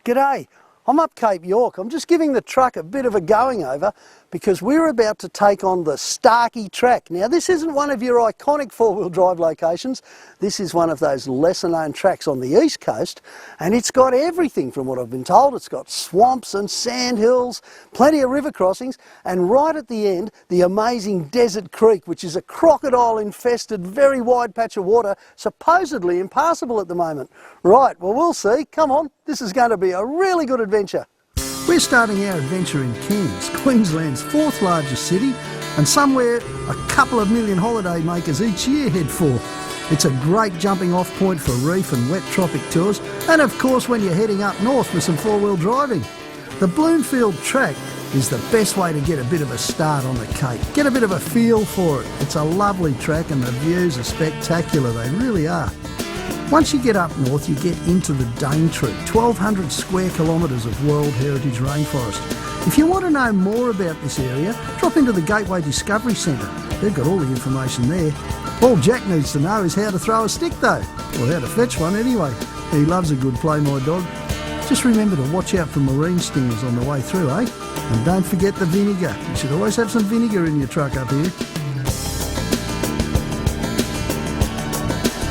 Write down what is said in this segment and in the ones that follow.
G'day, I'm up Cape York. I'm just giving the truck a bit of a going over because we're about to take on the Starkey track. Now this isn't one of your iconic four-wheel drive locations. This is one of those lesser known tracks on the east coast, and it's got everything from what I've been told. It's got swamps and sand hills, plenty of river crossings, and right at the end the amazing Desert Creek, which is a crocodile infested very wide patch of water, supposedly impassable at the moment. Right, well we'll see. Come on, this is going to be a really good adventure. We're starting our adventure in Cairns, Queensland's fourth largest city, and somewhere a couple of million holiday makers each year head for. It's a great jumping off point for reef and wet tropic tours, and of course when you're heading up north for some four-wheel driving. The Bloomfield track is the best way to get a bit of a start on the Cape. Get a bit of a feel for it. It's a lovely track and the views are spectacular, they really are. Once you get up north, you get into the Daintree, 1,200 square kilometres of World Heritage Rainforest. If you want to know more about this area, drop into the Gateway Discovery Centre. They've got all the information there. All Jack needs to know is how to throw a stick though, or how to fetch one anyway. He loves a good play, my dog. Just remember to watch out for marine stingers on the way through, eh? And don't forget the vinegar. You should always have some vinegar in your truck up here.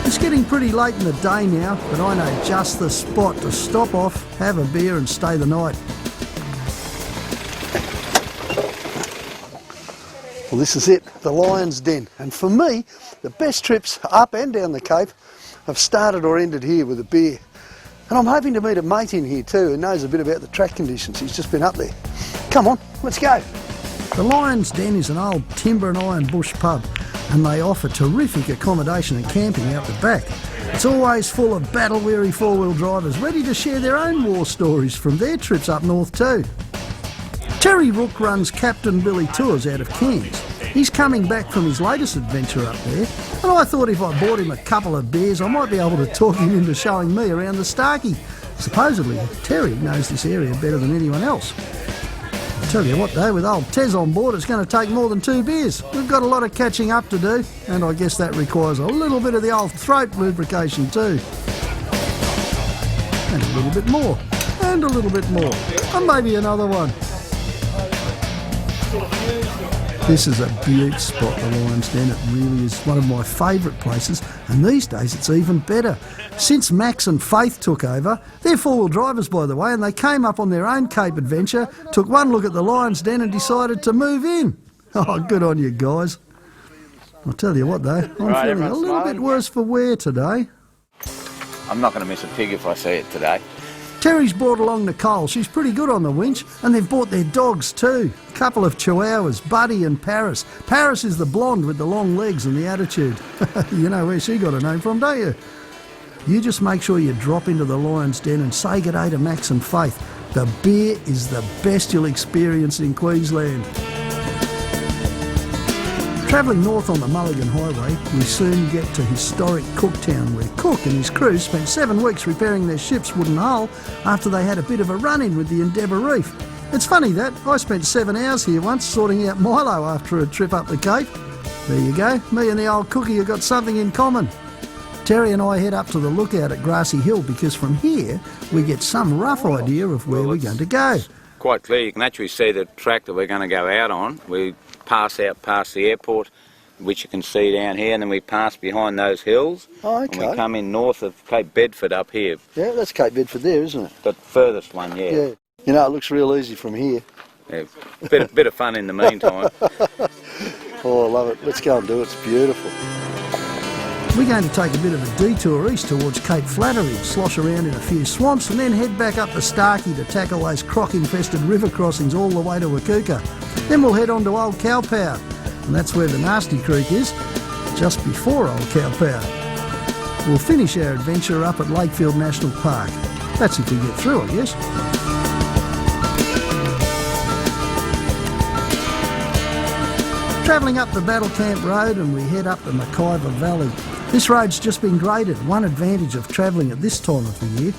It's getting pretty late in the day now, but I know just the spot to stop off, have a beer and stay the night. Well, this is it, the Lion's Den. And for me, the best trips up and down the Cape have started or ended here with a beer. And I'm hoping to meet a mate in here too who knows a bit about the track conditions. He's just been up there. Come on, let's go. The Lion's Den is an old timber and iron bush pub, and they offer terrific accommodation and camping out the back. It's always full of battle-weary four-wheel drivers ready to share their own war stories from their trips up north too. Terry Rook runs Captain Billy Tours out of Cairns. He's coming back from his latest adventure up there, and I thought if I bought him a couple of beers I might be able to talk him into showing me around the Starkey. Supposedly Terry knows this area better than anyone else. Tell you what though, with old Tez on board it's going to take more than 2 beers. We've got a lot of catching up to do, and I guess that requires a little bit of the old throat lubrication too. And a little bit more, and a little bit more, and maybe another one. This is a beaut spot, the Lion's Den. It really is one of my favourite places, and these days it's even better. Since Max and Faith took over, they're four-wheel drivers by the way, and they came up on their own Cape adventure, took one look at the Lion's Den and decided to move in. Oh, good on you guys. I'll tell you what though, I'm feeling a little bit worse for wear today. I'm not going to miss a pig if I see it today. Terry's brought along Nicole. She's pretty good on the winch, and they've brought their dogs too. A couple of chihuahuas, Buddy and Paris. Paris is the blonde with the long legs and the attitude. You know where she got her name from, don't you? You just make sure you drop into the Lion's Den and say good day to Max and Faith. The beer is the best you'll experience in Queensland. Travelling north on the Mulligan Highway, we soon get to historic Cooktown, where Cook and his crew spent 7 weeks repairing their ship's wooden hull after they had a bit of a run-in with the Endeavour Reef. It's funny that, I spent 7 hours here once sorting out Milo after a trip up the Cape. There you go, me and the old cookie have got something in common. Terry and I head up to the lookout at Grassy Hill because from here we get some rough idea of where we're going to go. Quite clear, you can actually see the track that we're going to go out on. We pass out past the airport, which you can see down here, and then we pass behind those hills. Oh, okay. And we come in north of Cape Bedford up here. Yeah, that's Cape Bedford there, isn't it? The furthest one, yeah. Yeah. You know, it looks real easy from here. Yeah, bit of fun in the meantime. Oh, I love it. Let's go and do it. It's beautiful. We're going to take a bit of a detour east towards Cape Flattery, slosh around in a few swamps, and then head back up the Starkey to tackle those croc-infested river crossings all the way to Wakuka. Then we'll head on to Old Cowpow, and that's where the Nasty Creek is, just before Old Cowpow. We'll finish our adventure up at Lakefield National Park. That's if we get through, I guess. Travelling up the Battle Camp Road and we head up the Mackayva Valley. This road's just been graded, one advantage of travelling at this time of the year.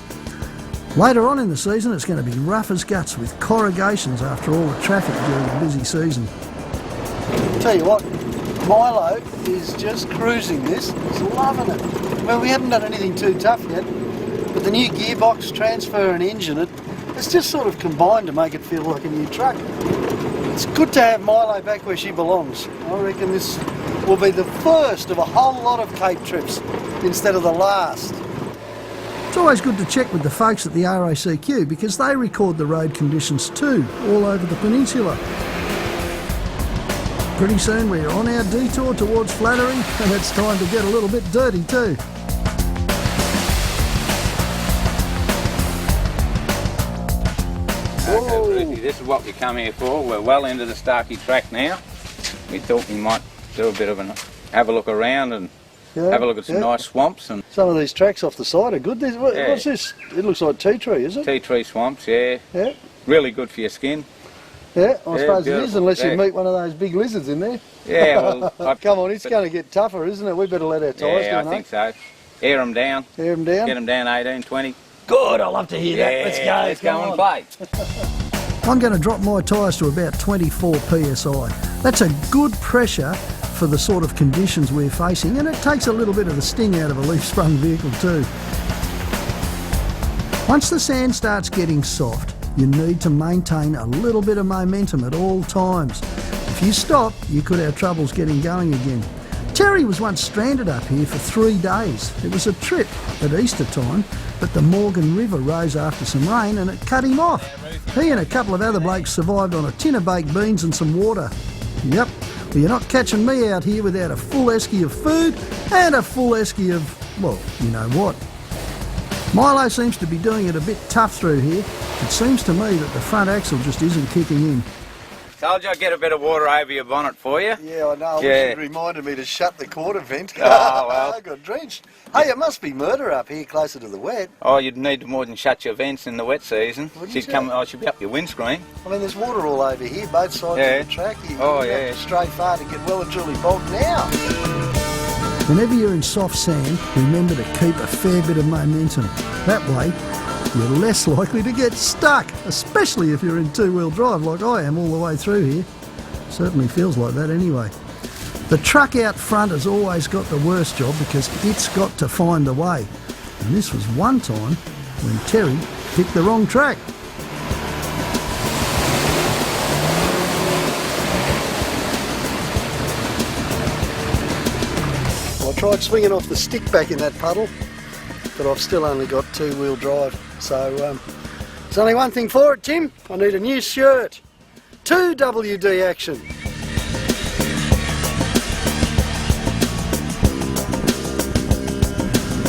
Later on in the season it's going to be rough as guts with corrugations after all the traffic during the busy season. Tell you what, Milo is just cruising this, he's loving it. Well, we haven't done anything too tough yet, but the new gearbox, transfer and engine, It's just sort of combined to make it feel like a new truck. It's good to have Milo back where she belongs. I reckon this will be the first of a whole lot of Cape trips instead of the last. It's always good to check with the folks at the RACQ because they record the road conditions too, all over the peninsula. Pretty soon we're on our detour towards Flattery and it's time to get a little bit dirty too. Roothy, this is what we come here for. We're well into the Starkey track now. We thought we might do a bit of have a look around and have a look at some nice swamps. And some of these tracks off the side are good. What's this? It looks like tea tree, is it? Tea tree swamps, yeah. Really good for your skin. Yeah, I suppose it is, unless you meet one of those big lizards in there. Yeah, well... Come on, it's going to get tougher, isn't it? We better let our tyres down, I think so. Air them down. Air them down? Get them down 18, 20. Good, I love to hear that. Let's go. Let's go and play. I'm going to drop my tyres to about 24 psi. That's a good pressure for the sort of conditions we're facing, and it takes a little bit of the sting out of a leaf-sprung vehicle too. Once the sand starts getting soft, you need to maintain a little bit of momentum at all times. If you stop, you could have troubles getting going again. Terry was once stranded up here for 3 days. It was a trip at Easter time, but the Morgan River rose after some rain and it cut him off. He and a couple of other blokes survived on a tin of baked beans and some water. Yep, well, you're not catching me out here without a full esky of food and a full esky of, well, you know what. Milo seems to be doing it a bit tough through here. It seems to me that the front axle just isn't kicking in. Told you I'd get a bit of water over your bonnet for you. Yeah, I know. I wish you'd reminded me to shut the quarter vent. Oh, well. I got drenched. Hey, it must be murder up here closer to the wet. Oh, you'd need more than shut your vents in the wet season. She'd be up your windscreen. I mean, there's water all over here, both sides of the track. You have to stray far to get well and truly bogged now. Whenever you're in soft sand, remember to keep a fair bit of momentum. That way, you're less likely to get stuck, especially if you're in two-wheel drive like I am all the way through here. Certainly feels like that anyway. The truck out front has always got the worst job because it's got to find a way. And this was one time when Terry picked the wrong track. I tried swinging off the stick back in that puddle, but I've still only got two-wheel drive. So there's only one thing for it, Tim. I need a new shirt. 2 WD action.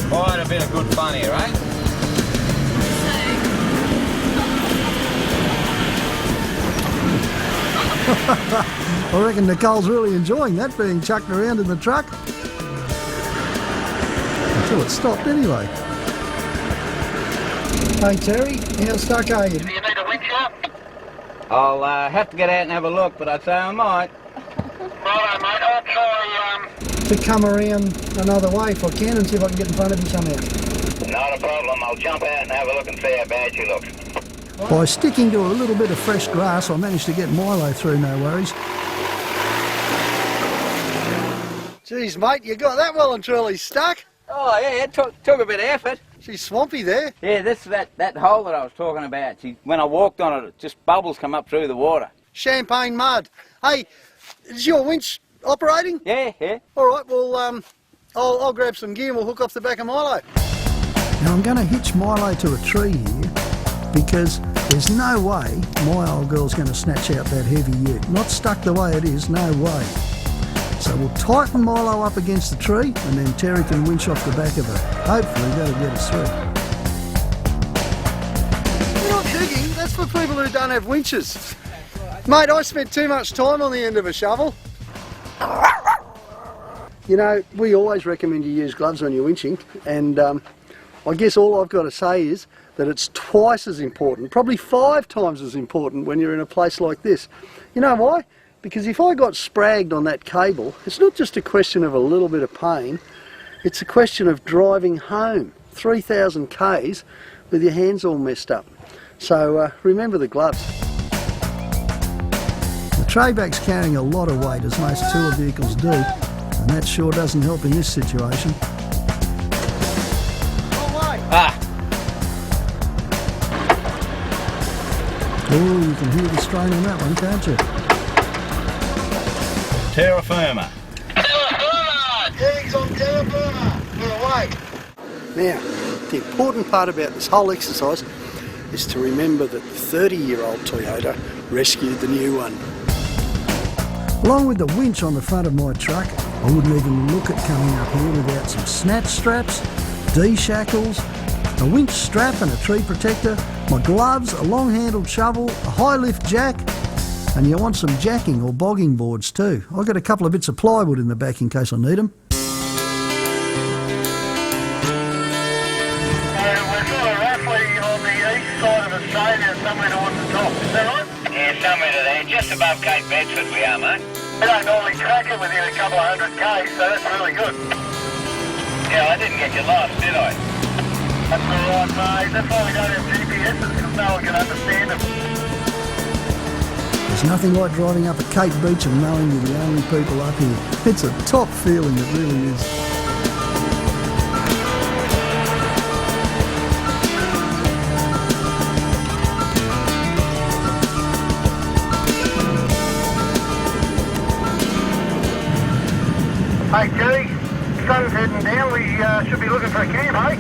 Quite a bit of good fun here, eh? I reckon Nicole's really enjoying that being chucked around in the truck. Until it stopped anyway. Hey Terry, how stuck are you? Do you need a winch up? I'll have to get out and have a look, but I'd say I might. Righto mate, I'll try to come around another way if I can and see if I can get in front of you somehow. Not a problem, I'll jump out and have a look and see how bad she looks. By sticking to a little bit of fresh grass, I managed to get Milo through, no worries. Geez mate, you got that well and truly stuck. Oh yeah, it took a bit of effort. She's swampy there. Yeah, that hole that I was talking about, when I walked on it, just bubbles come up through the water. Champagne mud. Hey, is your winch operating? Yeah. All right, well, I'll grab some gear and we'll hook off the back of Milo. Now I'm going to hitch Milo to a tree here because there's no way my old girl's going to snatch out that heavy ute. Not stuck the way it is, no way. So we'll tighten Milo up against the tree and then Terry can winch off the back of her. Hopefully that'll get us through. You're not digging, that's for people who don't have winches. Mate, I spent too much time on the end of a shovel. You know, we always recommend you use gloves when you're winching, and I guess all I've got to say is that it's twice as important, probably 5 times as important when you're in a place like this. You know why? Because if I got spragged on that cable, it's not just a question of a little bit of pain, it's a question of driving home 3,000 k's with your hands all messed up. So remember the gloves. The tray bag's carrying a lot of weight, as most tour vehicles do, and that sure doesn't help in this situation. Oh, you can hear the strain on that one, can't you? Terra firma. Eggs on terra firma. We're away. Now, the important part about this whole exercise is to remember that the 30-year-old Toyota rescued the new one. Along with the winch on the front of my truck, I wouldn't even look at coming up here without some snatch straps, D-shackles, a winch strap and a tree protector, my gloves, a long-handled shovel, a high-lift jack, and you want some jacking or bogging boards too. I've got a couple of bits of plywood in the back in case I need them. We're sort of roughly on the east side of Australia, somewhere towards the top. Is that right? Yeah, somewhere to there. Just above Cape Bedford we are, mate. We don't normally track it within a couple of 100 k's, so that's really good. Yeah, I didn't get you lost, did I? That's all right, mate. That's why we don't have GPSs, because no one can understand them. There's nothing like driving up at Cape Beach and knowing you're the only people up here. It's a top feeling, it really is. Hey, Jerry, sun's heading down. We should be looking for a camp, eh?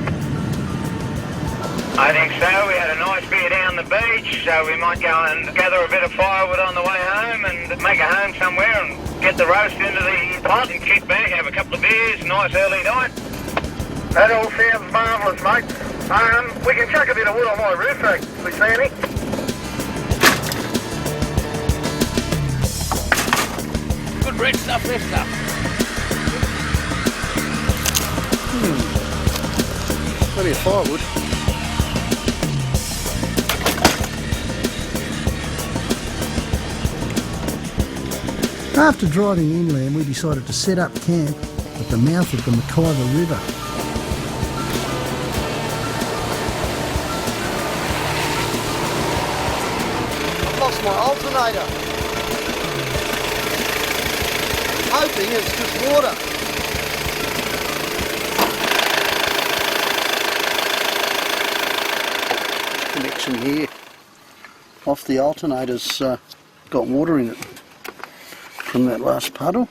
I think so. We had a nice beer down the beach, so we might go and gather a bit of firewood on the way home and make a home somewhere and get the roast into the pot and kick back, have a couple of beers, nice early night. That all sounds marvellous, mate. We can chuck a bit of wood on my roof, if we see any. Good red stuff, red stuff. Plenty of firewood. After driving inland, we decided to set up camp at the mouth of the McIver River. I've lost my alternator. Hoping it's just water. Connection here off the alternator's got water in it from that last puddle.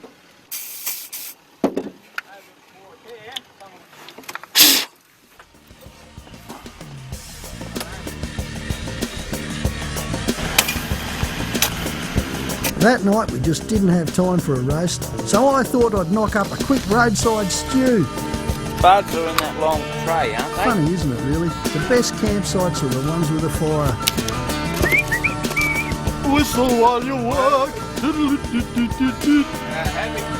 That night we just didn't have time for a roast, so I thought I'd knock up a quick roadside stew. Buds are in that long tray, aren't they? Funny, isn't it, really? The best campsites are the ones with a fire. Whistle while you work. Having a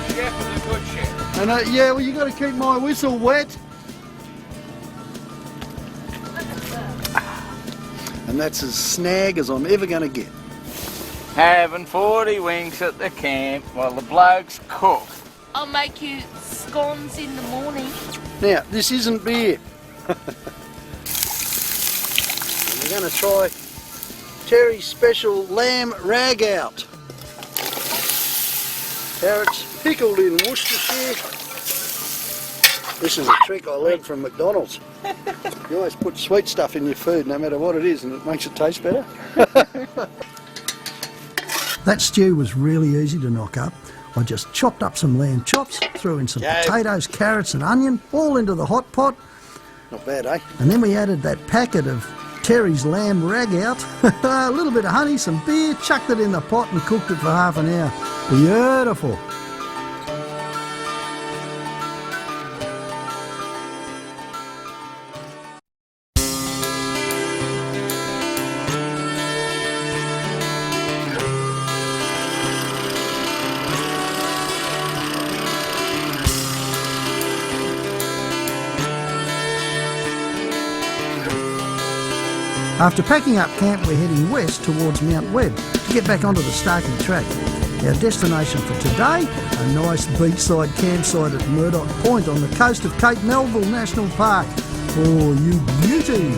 chef is a good chef. And yeah, well, you got to keep my whistle wet. And that's as snag as I'm ever going to get. Having 40 winks at the camp while the blokes cook. I'll make you scones in the morning. Now, this isn't beer. We're going to try Terry's special lamb rag out. Carrots pickled in Worcestershire. This is a trick I learned from McDonald's. You always put sweet stuff in your food no matter what it is and it makes it taste better. That stew was really easy to knock up. I just chopped up some lamb chops, threw in some potatoes, carrots and onion, all into the hot pot. Not bad, eh? And then we added that packet of Terry's lamb rag out, a little bit of honey, some beer, chucked it in the pot and cooked it for half an hour. Beautiful. After packing up camp, we're heading west towards Mount Webb to get back onto the Starkey track. Our destination for today, a nice beachside campsite at Murdoch Point on the coast of Cape Melville National Park. Oh, you beauty!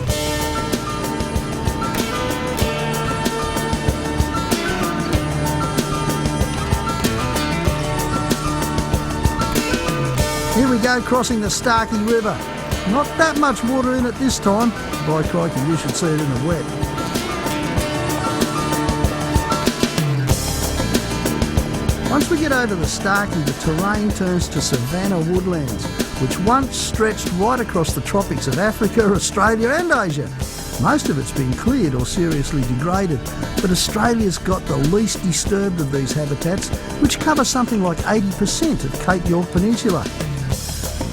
Here we go, crossing the Starkey River. Not that much water in it this time. By crikey, you should see it in the wet. Once we get over the Starkey, the terrain turns to savanna woodlands, which once stretched right across the tropics of Africa, Australia and Asia. Most of it's been cleared or seriously degraded, but Australia's got the least disturbed of these habitats, which cover something like 80% of Cape York Peninsula.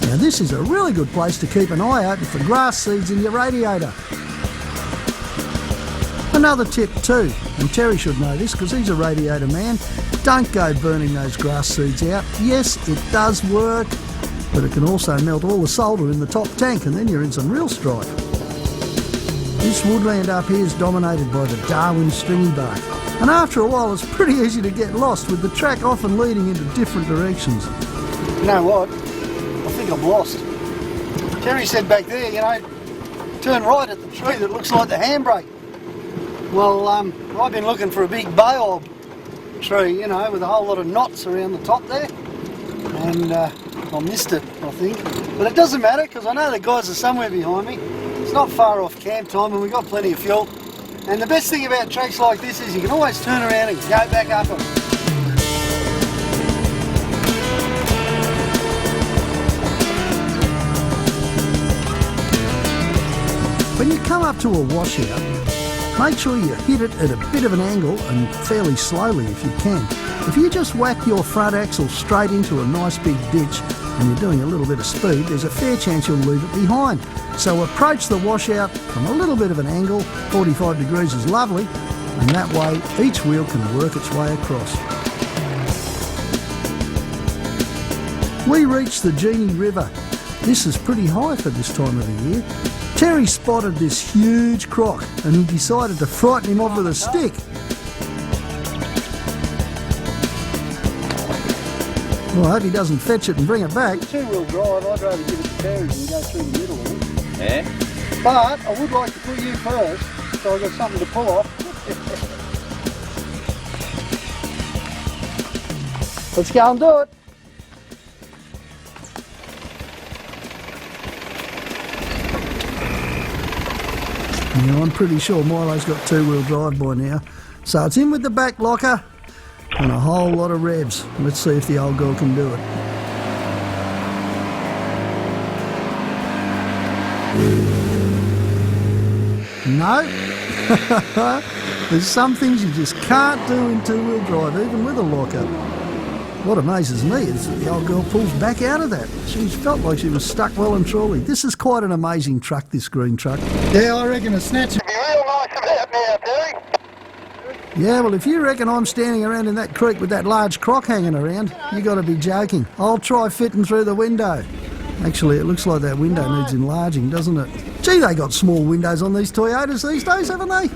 Now this is a really good place to keep an eye open for grass seeds in your radiator. Another tip too, and Terry should know this because he's a radiator man, don't go burning those grass seeds out. Yes, it does work, but it can also melt all the solder in the top tank and then you're in some real strife. This woodland up here is dominated by the Darwin stringy bark, and after a while it's pretty easy to get lost, with the track often leading into different directions. You know what? I think I'm lost. Terry said back there, you know, turn right at the tree that looks like the handbrake. Well, I've been looking for a big baobab tree, you know, with a whole lot of knots around the top there, and I missed it, I think. But it doesn't matter because I know the guys are somewhere behind me. It's not far off camp time and we've got plenty of fuel. And the best thing about tracks like this is you can always turn around and go back up them. When you come up to a washout, make sure you hit it at a bit of an angle and fairly slowly if you can. If you just whack your front axle straight into a nice big ditch and you're doing a little bit of speed, there's a fair chance you'll leave it behind. So approach the washout from a little bit of an angle. 45 degrees is lovely, and that way each wheel can work its way across. We reached the Genie River. This is pretty high for this time of the year. Terry spotted this huge croc and he decided to frighten him off with a stick. Well, I hope he doesn't fetch it and bring it back. Two-wheel drive, I'd rather give it to Terry than go through the middle of it. Yeah? But I would like to put you first, so I've got something to pull off. Let's go and do it. Yeah, I'm pretty sure Milo's got two-wheel drive by now. So it's in with the back locker and a whole lot of revs. Let's see if the old girl can do it. No. There's some things you just can't do in two-wheel drive, even with a locker. What amazes me is that the old girl pulls back out of that. She felt like she was stuck well and truly. This is quite an amazing truck, this green truck. Yeah, I reckon a snatch would be real nice about now, Terry. Yeah, well, if you reckon I'm standing around in that creek with that large croc hanging around, you got to be joking. I'll try fitting through the window. Actually, it looks like that window needs enlarging, doesn't it? Gee, they got small windows on these Toyotas these days, haven't they?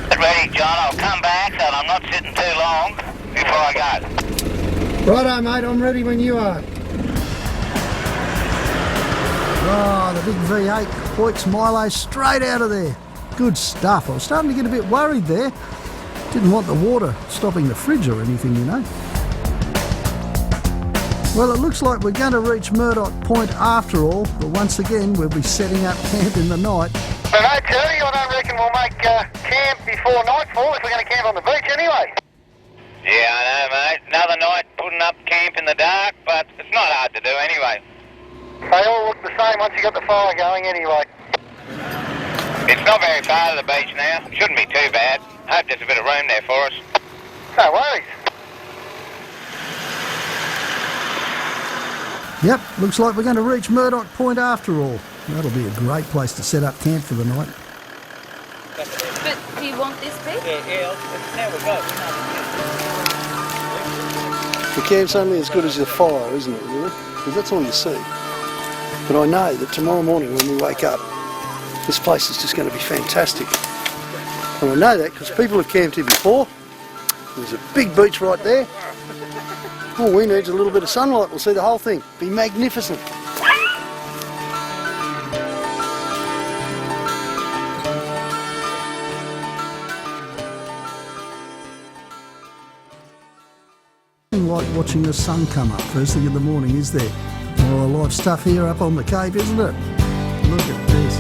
Get ready, John. I'll come back, so I'm not sitting too long before I go. Righto, mate, I'm ready when you are. Oh, the big V8 hoiks Milo straight out of there. Good stuff. I was starting to get a bit worried there. Didn't want the water stopping the fridge or anything, you know. Well, it looks like we're going to reach Murdoch Point after all, but once again we'll be setting up camp in the night. But no, Terry, I don't reckon we'll make camp before nightfall if we're going to camp on the beach anyway. Yeah, I know, mate. Another night putting up camp in the dark, but it's not hard to do anyway. They all look the same once you got the fire going anyway. It's not very far to the beach now. Shouldn't be too bad. Hope there's a bit of room there for us. No worries. Yep, looks like we're going to reach Murdoch Point after all. That'll be a great place to set up camp for the night. But do you want this bit? Yeah, now we go. The camp's only as good as the fire, isn't it, really? Because that's all you see. But I know that tomorrow morning when we wake up, this place is just going to be fantastic. And I know that because people have camped here before. There's a big beach right there. All we need is a little bit of sunlight. We'll see the whole thing. Be magnificent. Like watching the sun come up first thing in the morning, is there? Oh, live stuff here up on the Cape, isn't it? Look at this.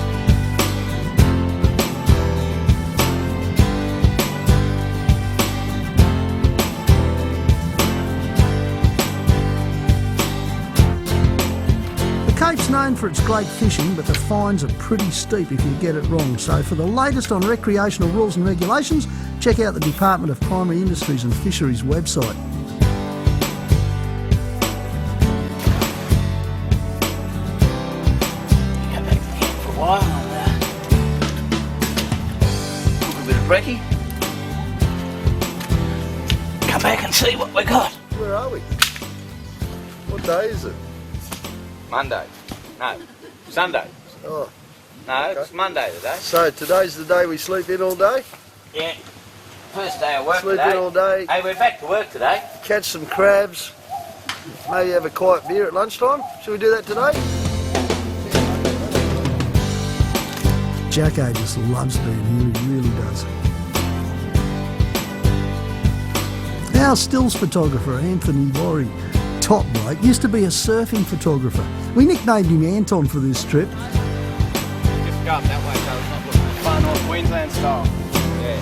known for its great fishing, but the fines are pretty steep if you get it wrong. So for the latest on recreational rules and regulations, check out the Department of Primary Industries and Fisheries website. Go back again for a while and cook a bit of brekkie. Come back and see what we got. Where are we? What day is it? Monday. No, Sunday. Oh, No, okay. it's Monday today. So today's the day we sleep in all day? Yeah. First day of work Sleep today. in all day, Hey, we're back to work today. catch some crabs, maybe have a quiet beer at lunchtime. Should we do that today? Jacko just loves being here, he really does. Our stills photographer, Anthony Worry, top bloke, used to be a surfing photographer. We nicknamed him Anton for this trip. Just go up that way, so it's not looking far north Queensland style. Yeah.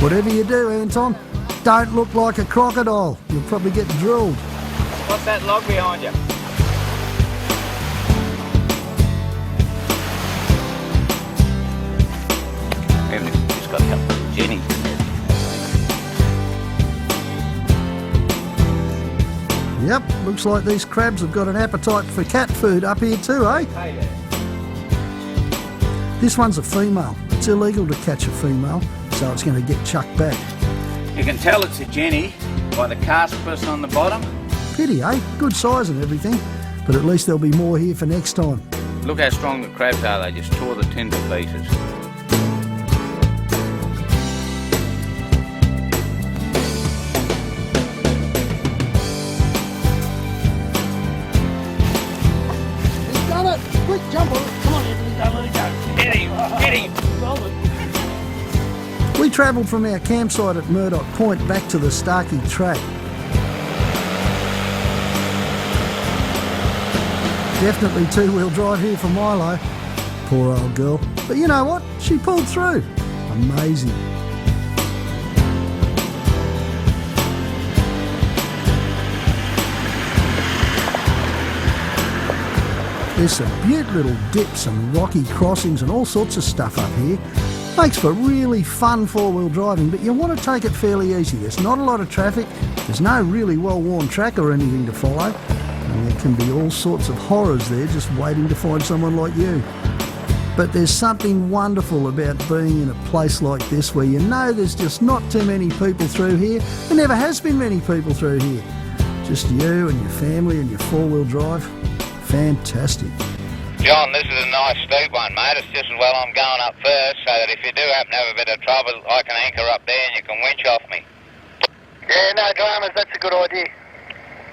Whatever you do, Anton, don't look like a crocodile. You'll probably get drilled. What's that log behind you? Even if you just got a couple of Jenny. Yep, looks like these crabs have got an appetite for cat food up here too, eh? Hey there. This one's a female. It's illegal to catch a female, so it's going to get chucked back. You can tell it's a Jenny by the caspus on the bottom. Pity, eh? Good size and everything, but at least there'll be more here for next time. Look how strong the crabs are, they just tore the tin to pieces. He's done it! Quick, jump on it! Come on, Anthony, don't let it go. Get him! Get him! We travelled from our campsite at Murdoch Point back to the Starkey track. Definitely two-wheel drive here for Milo. Poor old girl. But you know what? She pulled through. Amazing. There's some beautiful little dips and rocky crossings and all sorts of stuff up here. Makes for really fun four-wheel driving, but you want to take it fairly easy. There's not a lot of traffic, there's no really well-worn track or anything to follow, and there can be all sorts of horrors there just waiting to find someone like you. But there's something wonderful about being in a place like this where you know there's just not too many people through here. There never has been many people through here. Just you and your family and your four-wheel drive. Fantastic. John, this is a nice steep one, mate. It's just as well I'm going up first, so that if you do happen to have a bit of trouble, I can anchor up there and you can winch off me. Yeah, no dramas, that's a good idea.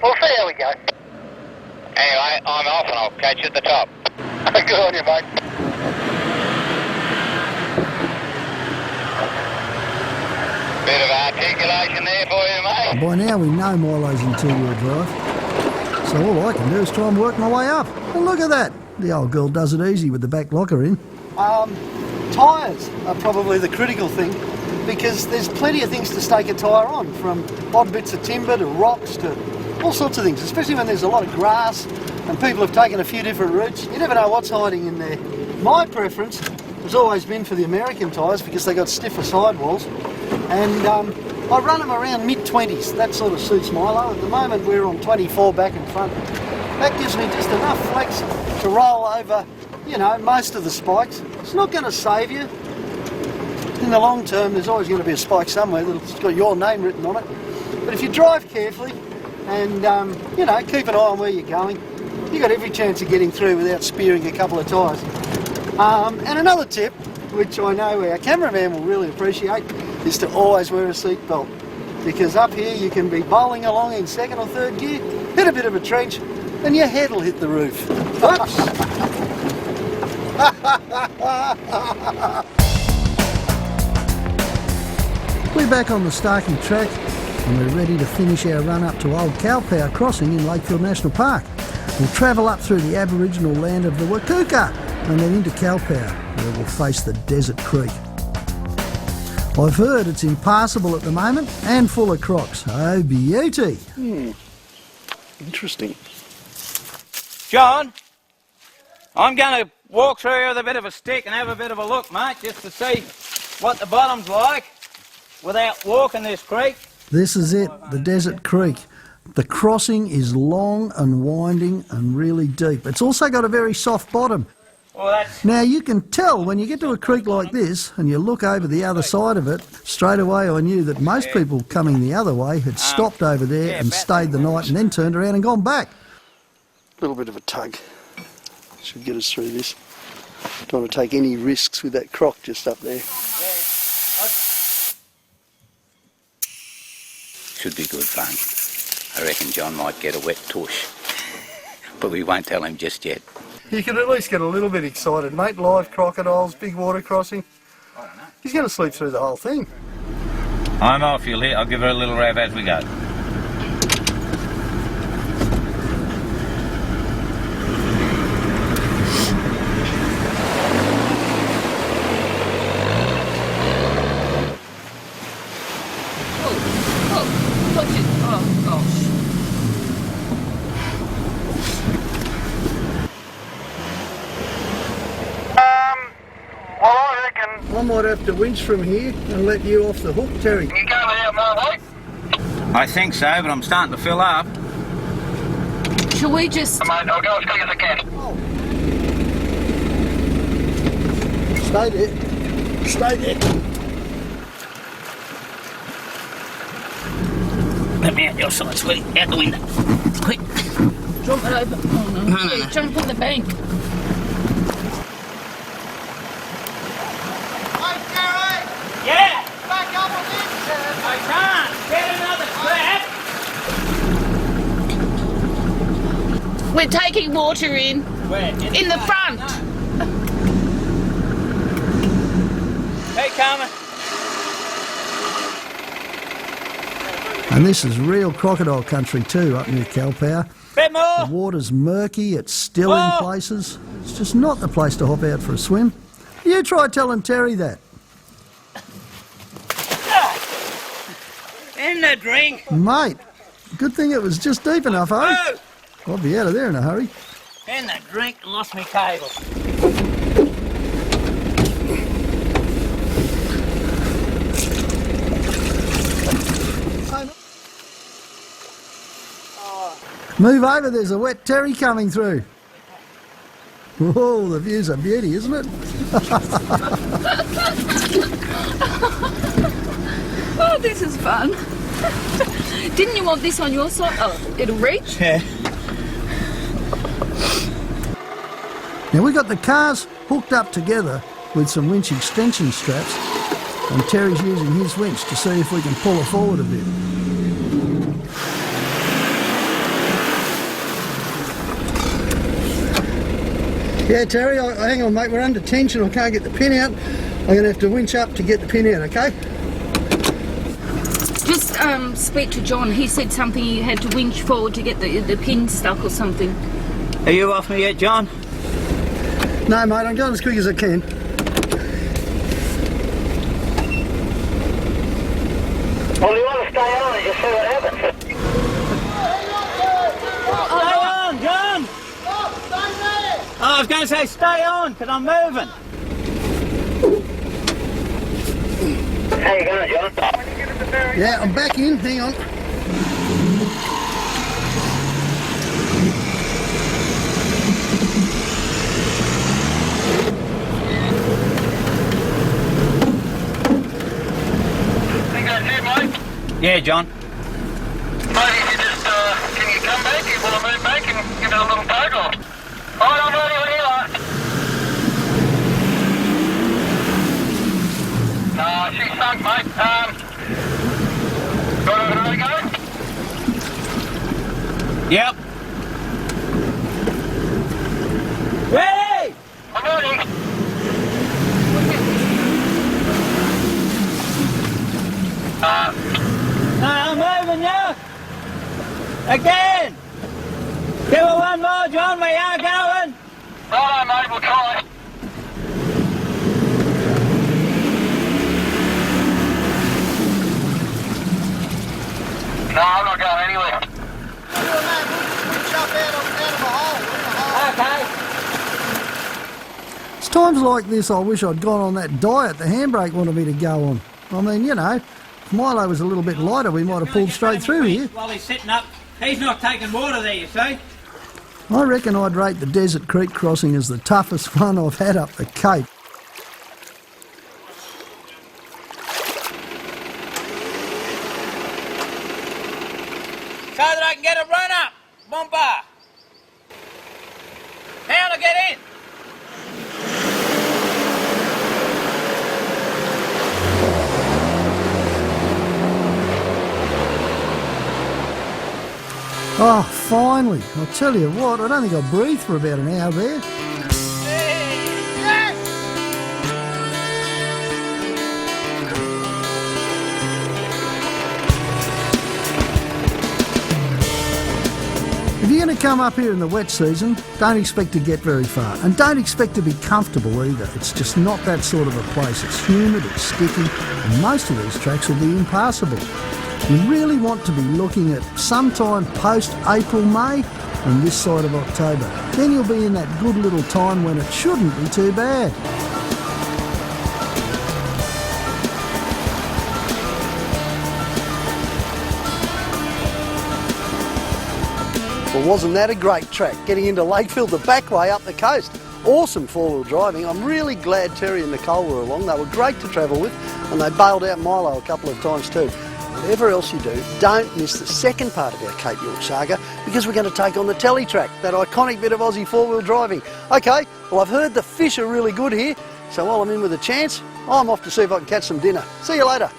We'll see how we go. Anyway, I'm off and I'll catch you at the top. Good on you, mate. Bit of articulation there for you, mate. By now we know Milo's in two-wheel drive, so all I can do is try and work my way up. And look at that, the old girl does it easy with the back locker in. Tyres are probably the critical thing, because there's plenty of things to stake a tyre on, from odd bits of timber to rocks to all sorts of things, especially when there's a lot of grass and people have taken a few different routes. You never know what's hiding in there. My preference has always been for the American tyres because they got stiffer sidewalls, and I run them around mid-20s. That sort of suits Milo. At the moment we're on 24 back and front. That gives me just enough flex to roll over, you know, most of the spikes. It's not going to save you. In the long term, there's always going to be a spike somewhere that's got your name written on it. But if you drive carefully and, you know, keep an eye on where you're going, you've got every chance of getting through without spearing a couple of tyres. And another tip, which I know our cameraman will really appreciate, is to always wear a seatbelt. Because up here you can be bowling along in second or third gear, hit a bit of a trench, and your head will hit the roof. Whoops! We're back on the Starkey track and we're ready to finish our run up to Old Cowpower Crossing in Lakefield National Park. We'll travel up through the Aboriginal land of the Wakuka and then into Cowpower, where we'll face the Desert Creek. I've heard it's impassable at the moment and full of crocs. Oh, beauty! Interesting. John, I'm going to walk through here with a bit of a stick and have a bit of a look, mate, just to see what the bottom's like without walking this creek. This is it, the desert creek. The crossing is long and winding and really deep. It's also got a very soft bottom. Well, now you can tell when you get to a creek like this and you look over the other side of it, straight away I knew that most people coming the other way had stopped over there and stayed the night and then turned around and gone back. A little bit of a tug should get us through this. Don't want to take any risks with that croc just up there. Should be good fun. I reckon John might get a wet tush, but we won't tell him just yet. You can at least get a little bit excited, mate. Live crocodiles, big water crossing. I don't know. He's going to sleep through the whole thing. I'm off, you'll hear. I'll give her a little rev as we go. Well, I reckon I might have to winch from here and let you off the hook, Terry. you go without my weight. I think so, but I'm starting to fill up. Shall we just... Mate, I'll go as quick as I can. Stay there. Stay there. Let me out your side, sweetie. Out the window. Quick. Jump it over. Oh, no. Yeah, jump on the bank. Yeah! Back up on this! I can't! Get another trap! We're taking water in. Where? In the front. Hey, Carmen. And this is real crocodile country too, up near Calpower. Bit more! The water's murky, it's still in places. It's just not the place to hop out for a swim. You try telling Terry that. In the drink! Mate, good thing it was just deep enough, eh? Oh! I'll be out of there in a hurry. In the drink, lost me cable. Move over, there's a wet Terry coming through. Whoa, the view's a beauty, isn't it? Oh, this is fun. Didn't you want this on your side? Oh, it'll reach? Yeah. Now we got the cars hooked up together with some winch extension straps and Terry's using his winch to see if we can pull her forward a bit. Yeah, Terry, hang on, mate, we're under tension. I can't get the pin out. I'm going to have to winch up to get the pin out, okay? Just speak to John. He said something he had to winch forward to get the pin stuck or something. Are you off me yet, John? No, mate, I'm going as quick as I can. Well, you want to stay on and just see what happens. Stay on, John! I was going to say stay on, because I'm moving. How you going, John? Yeah, I'm back in, hang on. Think that's it, mate? Yeah, John. Mate, you just, can you come back? You want to move back and give it a little poke off? Alright, I'm ready when you are. No, she's sunk, mate. Got another go? Yep. Ready? I'm ready. No, I'm moving, yeah. Again. Give it one more, John. We are going. Righto, mate, we'll try. No, I'm not going anywhere. times like this I wish I'd gone on that diet the handbrake wanted me to go on. I mean, you know, if Milo was a little bit lighter we might have pulled straight through here. While he's sitting up, he's not taking water there, you see. I reckon I'd rate the Desert Creek crossing as the toughest one I've had up the Cape. So that I can get a run up, Bomba. How to get in? Oh, finally. I'll tell you what, I don't think I breathed for about an hour there. If you're going to come up here in the wet season, don't expect to get very far. And don't expect to be comfortable either. It's just not that sort of a place. It's humid, it's sticky, and most of these tracks will be impassable. You really want to be looking at sometime post-April, May and this side of October. Then you'll be in that good little time when it shouldn't be too bad. Well, wasn't that a great track, getting into Lakefield the back way up the coast? Awesome four-wheel driving. I'm really glad Terry and Nicole were along. They were great to travel with, and they bailed out Milo a couple of times too. Whatever else you do, don't miss the second part of our Cape York saga, because we're going to take on the telly track, that iconic bit of Aussie four-wheel driving. Okay, well, I've heard the fish are really good here, so while I'm in with a chance, I'm off to see if I can catch some dinner. See you later.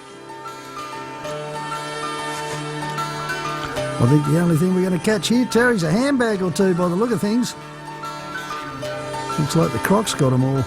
I think the only thing we're going to catch here, Terry's a handbag or two by the look of things. Looks like the Croc's got them all.